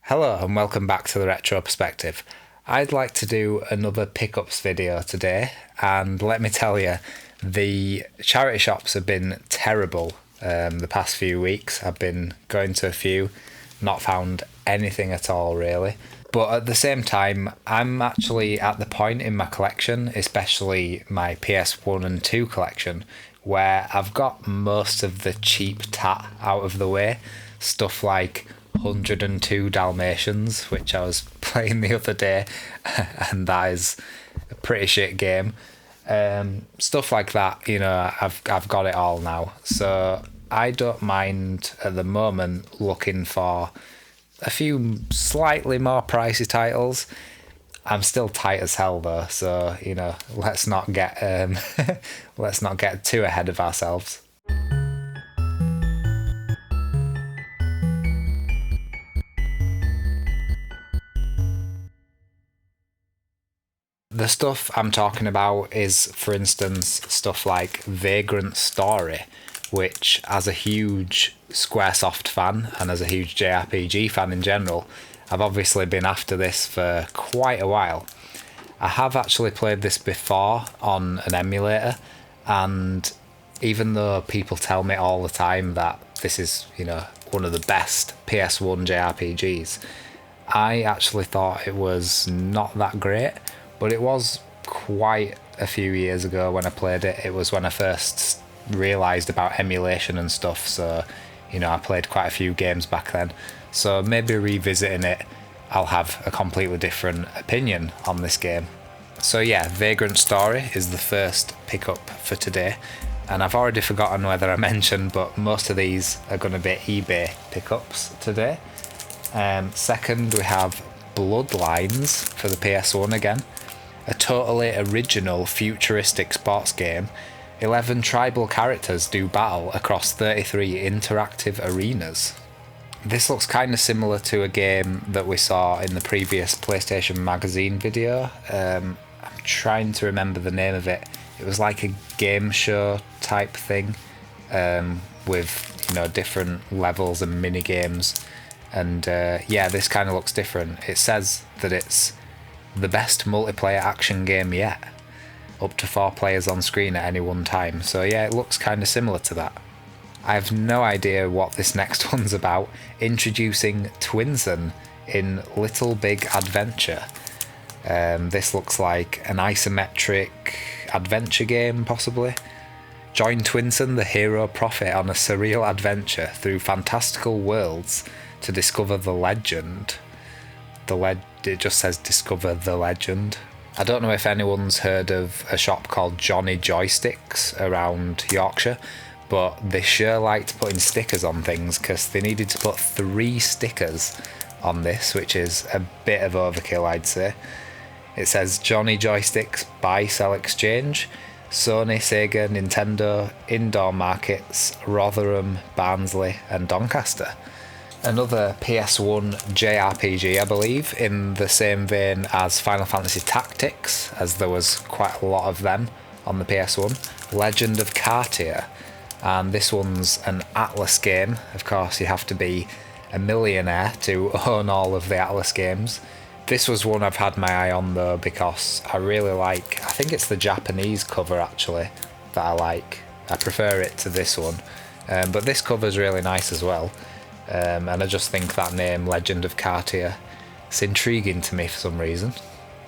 Hello and welcome back to the Retro Perspective. I'd like to do another pickups video today, and let me tell you, the charity shops have been terrible the past few weeks. I've been going to a few, not found anything at all really. But at the same time, I'm actually at the point in my collection, especially my PS1 and 2 collection, where I've got most of the cheap tat out of the way. Stuff like 102 Dalmatians, which I was playing the other day, and that is a pretty shit game. Stuff like that, I've got it all now. So I don't mind at the moment looking for a few slightly more pricey titles. I'm still tight as hell though, so let's not get let's not get too ahead of ourselves. The stuff I'm talking about is, for instance, stuff like Vagrant Story, which, as a huge Squaresoft fan and as a huge JRPG fan in general, I've obviously been after this for quite a while. I have actually played this before on an emulator, and even though people tell me all the time that this is, one of the best PS1 JRPGs, I actually thought it was not that great. But it was quite a few years ago when I played it. It was when I first realised about emulation and stuff, so I played quite a few games back then. So maybe revisiting it, I'll have a completely different opinion on this game. So yeah, Vagrant Story is the first pickup for today, and I've already forgotten whether I mentioned, but most of these are going to be eBay pickups today. Second, we have Bloodlines for the PS1 again. A totally original futuristic sports game. 11 tribal characters do battle across 33 interactive arenas. This looks kind of similar to a game that we saw in the previous PlayStation Magazine video. I'm trying to remember the name of it. It was like a game show type thing, with different levels and mini games. And this kind of looks different. It says that it's the best multiplayer action game yet. Up to 4 players on screen at any one time. So yeah, it looks kind of similar to that. I have no idea what this next one's about. Introducing Twinsen in Little Big Adventure. This looks like an isometric adventure game, possibly. Join Twinsen, the hero prophet, on a surreal adventure through fantastical worlds to discover the legend. It just says discover the legend. I don't know if anyone's heard of a shop called Johnny Joysticks around Yorkshire, but they sure liked putting stickers on things, because they needed to put 3 stickers on this, which is a bit of overkill, I'd say. It says Johnny Joysticks buy, sell, exchange, Sony, Sega, Nintendo, indoor markets, Rotherham, Barnsley and Doncaster. Another PS1 JRPG, I believe, in the same vein as Final Fantasy Tactics, as there was quite a lot of them on the PS1. Legend of Cartier, and this one's an Atlas game. Of course, you have to be a millionaire to own all of the Atlas games. This was one I've had my eye on though, because I really like, I think it's the Japanese cover actually that I like. I prefer it to this one, but this cover's really nice as well. And I just think that name, Legend of Cartier, it's intriguing to me for some reason.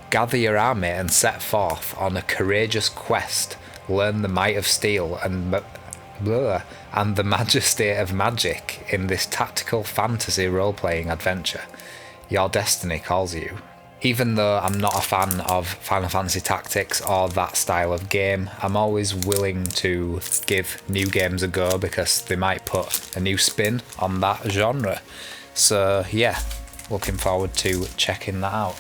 Gather your army and set forth on a courageous quest. Learn the might of steel and the majesty of magic in this tactical fantasy role-playing adventure. Your destiny calls you. Even though I'm not a fan of Final Fantasy Tactics or that style of game, I'm always willing to give new games a go, because they might put a new spin on that genre. So yeah, looking forward to checking that out.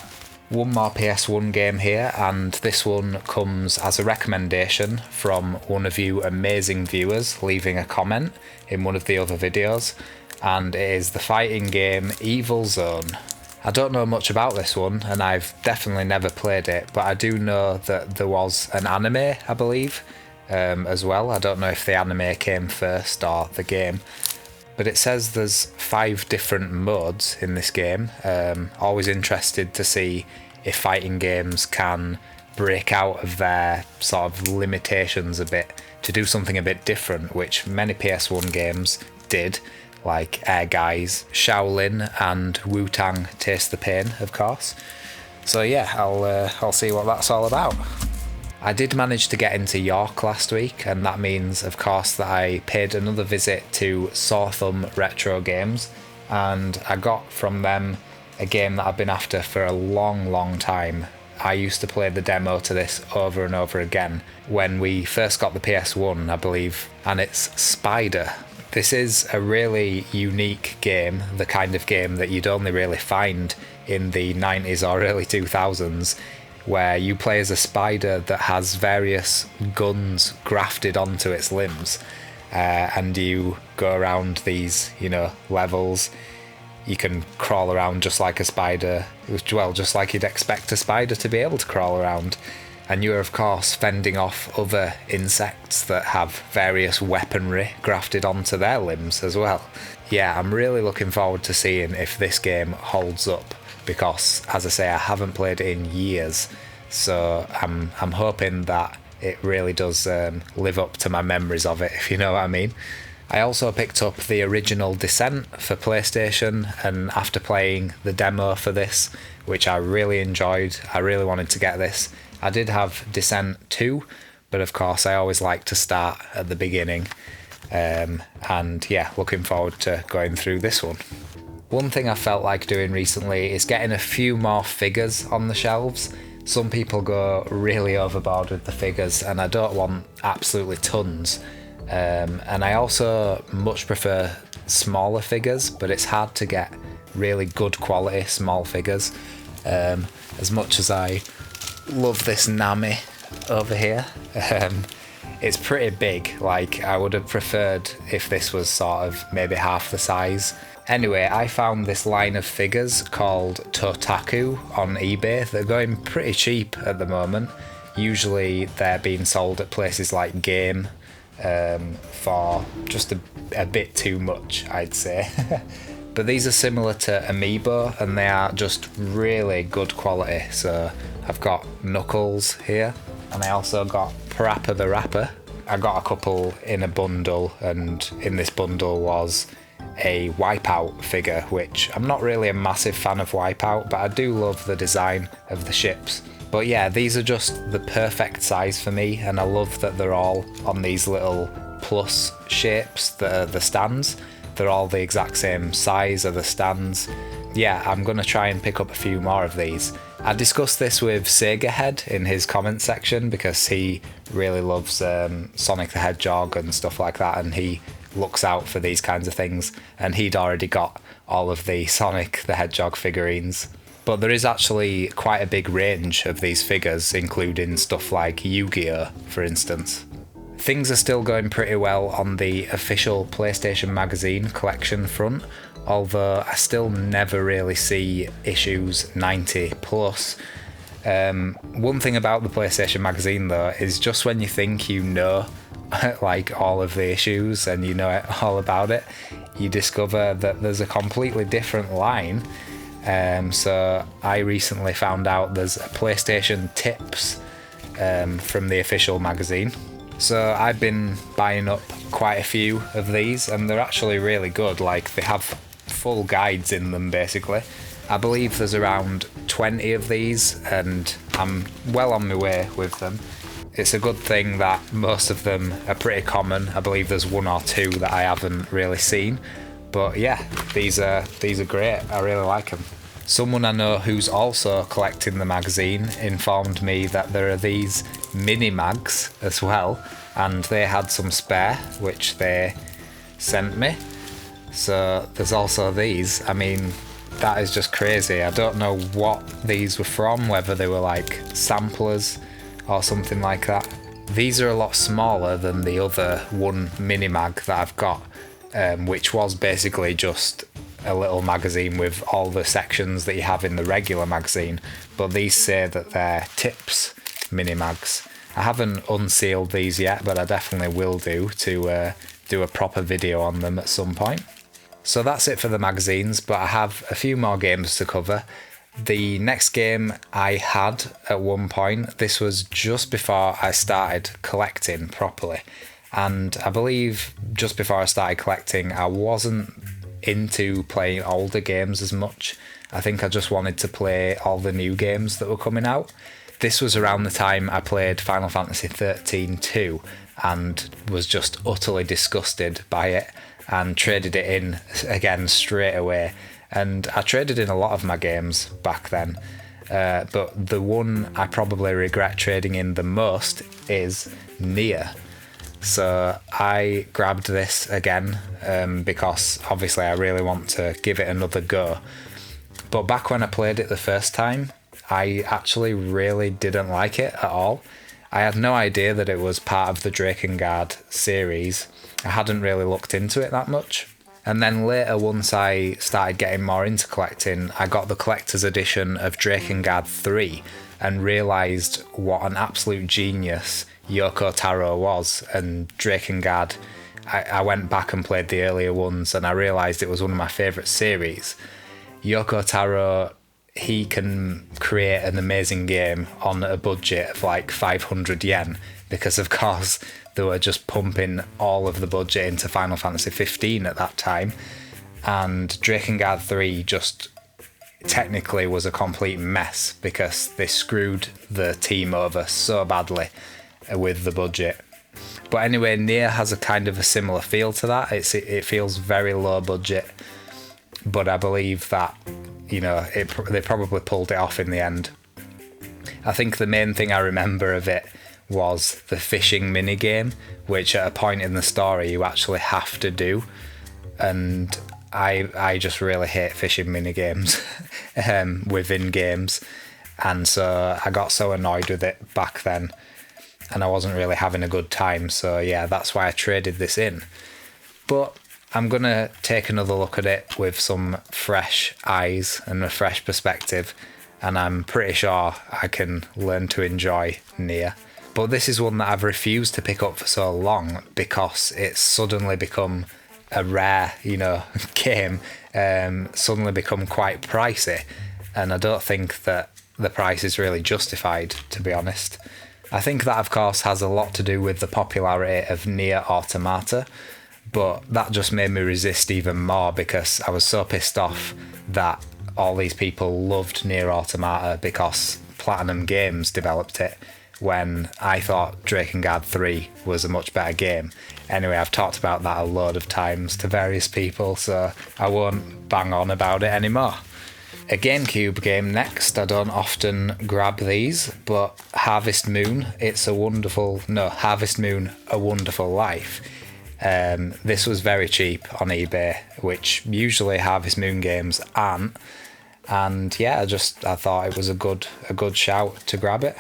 One more PS1 game here, and this one comes as a recommendation from one of you amazing viewers leaving a comment in one of the other videos, and it is the fighting game Evil Zone. I don't know much about this one, and I've definitely never played it, but I do know that there was an anime, I believe, as well. I don't know if the anime came first or the game, But it says there's 5 different modes in this game. Always interested to see if fighting games can break out of their sort of limitations a bit to do something a bit different, which many PS1 games did, like Air Guys, Shaolin, and Wu-Tang Taste the Pain, of course. So yeah, I'll see what that's all about. I did manage to get into York last week, and that means, of course, that I paid another visit to Sawthumb Retro Games, and I got from them a game that I've been after for a long time. I used to play the demo to this over and over again when we first got the PS1, I believe, and it's Spider. This is a really unique game, the kind of game that you'd only really find in the 90s or early 2000s, where you play as a spider that has various guns grafted onto its limbs, and you go around these, levels. You can crawl around just like a spider, well, just like you'd expect a spider to be able to crawl around. And you're, of course, fending off other insects that have various weaponry grafted onto their limbs as well. Yeah, I'm really looking forward to seeing if this game holds up, because, as I say, I haven't played it in years, so I'm hoping that it really does live up to my memories of it, if you know what I mean. I also picked up the original Descent for PlayStation, and after playing the demo for this, which I really enjoyed, I really wanted to get this. I did have Descent 2, but of course I always like to start at the beginning, and yeah, looking forward to going through this one. One thing I felt like doing recently is getting a few more figures on the shelves. Some people go really overboard with the figures, and I don't want absolutely tons. And I also much prefer smaller figures, but it's hard to get really good quality small figures. As much as I love this Nami over here, it's pretty big. Like, I would have preferred if this was sort of maybe half the size. Anyway, I found this line of figures called Totaku on eBay. They're going pretty cheap at the moment. Usually they're being sold at places like Game for just a bit too much, I'd say. But these are similar to Amiibo, and they are just really good quality. So I've got Knuckles here, and I also got Parappa the Rapper. I got a couple in a bundle, and in this bundle was a Wipeout figure, which I'm not really a massive fan of Wipeout, but I do love the design of the ships. But yeah, these are just the perfect size for me, and I love that they're all on these little plus shapes that are the stands. They're all the exact same size of the stands. Yeah, I'm going to try and pick up a few more of these. I discussed this with Sega Head in his comment section, because he really loves Sonic the Hedgehog and stuff like that, and he looks out for these kinds of things, and he'd already got all of the Sonic the Hedgehog figurines. But there is actually quite a big range of these figures, including stuff like Yu-Gi-Oh, for instance. Things are still going pretty well on the official PlayStation Magazine collection front, although I still never really see issues 90 plus. One thing about the PlayStation Magazine though is just when you think you know like all of the issues and you know it, all about it, you discover that there's a completely different line. So I recently found out there's a PlayStation Tips from the official magazine. So I've been buying up quite a few of these, and they're actually really good. Like, they have full guides in them basically. I believe there's around 20 of these, and I'm well on my way with them. It's a good thing that most of them are pretty common. I believe there's one or two that I haven't really seen. But yeah, these are great. I really like them. Someone I know who's also collecting the magazine informed me that there are these mini mags as well, and they had some spare, which they sent me. So there's also these. I mean, that is just crazy. I don't know what these were from, whether they were like samplers or something like that. These are a lot smaller than the other one mini mag that I've got, which was basically just a little magazine with all the sections that you have in the regular magazine, but these say that they're Tips mini mags. I haven't unsealed these yet, but I definitely will do to do a proper video on them at some point. So that's it for the magazines, but I have a few more games to cover. The next game I had at one point, this was just before I started collecting properly. And I believe just before I started collecting, I wasn't into playing older games as much. I think I just wanted to play all the new games that were coming out. This was around the time I played Final Fantasy 13-2 and was just utterly disgusted by it and traded it in again straight away. And I traded in a lot of my games back then, but the one I probably regret trading in the most is Nier. So I grabbed this again because obviously I really want to give it another go. But back when I played it the first time, I actually really didn't like it at all. I had no idea that it was part of the Drakengard series. I hadn't really looked into it that much. And then later, once I started getting more into collecting, I got the collector's edition of Drakengard 3 and realised what an absolute genius Yoko Taro was. And Drakengard, I went back and played the earlier ones and I realised it was one of my favourite series. Yoko Taro, he can create an amazing game on a budget of like 500 yen because of course they were just pumping all of the budget into Final Fantasy 15 at that time, and Drakengard 3 just technically was a complete mess because they screwed the team over so badly with the budget. But anyway, Nier has a kind of a similar feel to that. It feels very low budget, but I believe that, you know, they probably pulled it off in the end. I think the main thing I remember of it was the fishing minigame, which at a point in the story you actually have to do. And I just really hate fishing minigames within games. And so I got so annoyed with it back then and I wasn't really having a good time. So yeah, that's why I traded this in. But I'm going to take another look at it with some fresh eyes and a fresh perspective, and I'm pretty sure I can learn to enjoy Nier. But this is one that I've refused to pick up for so long because it's suddenly become a rare, game, suddenly become quite pricey, and I don't think that the price is really justified, to be honest. I think that, of course, has a lot to do with the popularity of Nier Automata, but that just made me resist even more because I was so pissed off that all these people loved Nier Automata because Platinum Games developed it, when I thought Drakengard 3 was a much better game. Anyway, I've talked about that a load of times to various people, so I won't bang on about it anymore. A GameCube game next. I don't often grab these, but Harvest Moon, Harvest Moon, A Wonderful Life. This was very cheap on eBay, which usually Harvest Moon games aren't. And yeah, I thought it was a good shout to grab it.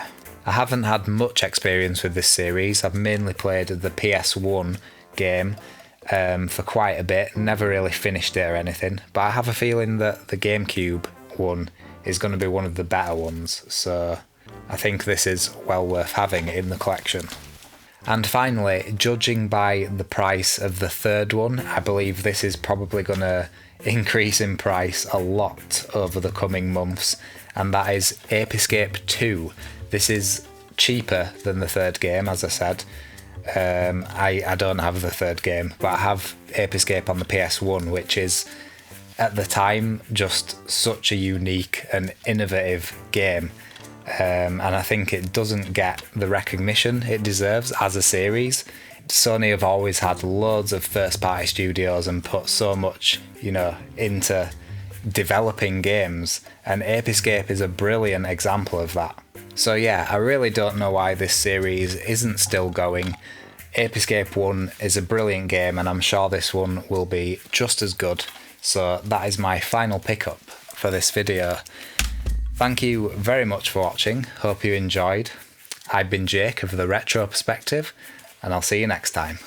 I haven't had much experience with this series. I've mainly played the PS1 game for quite a bit, never really finished it or anything, but I have a feeling that the GameCube one is going to be one of the better ones, so I think this is well worth having in the collection. And finally, judging by the price of the third one, I believe this is probably going to increase in price a lot over the coming months, and that is Ape Escape 2. This is cheaper than the third game, as I said. I don't have the third game, but I have Ape Escape on the PS1, which is, at the time, just such a unique and innovative game. And I think it doesn't get the recognition it deserves as a series. Sony have always had loads of first-party studios and put so much, into developing games, and Ape Escape is a brilliant example of that. So yeah, I really don't know why this series isn't still going. Ape Escape 1 is a brilliant game, and I'm sure this one will be just as good. So that is my final pickup for this video. Thank you very much for watching. Hope you enjoyed. I've been Jake of the Retro Perspective, and I'll see you next time.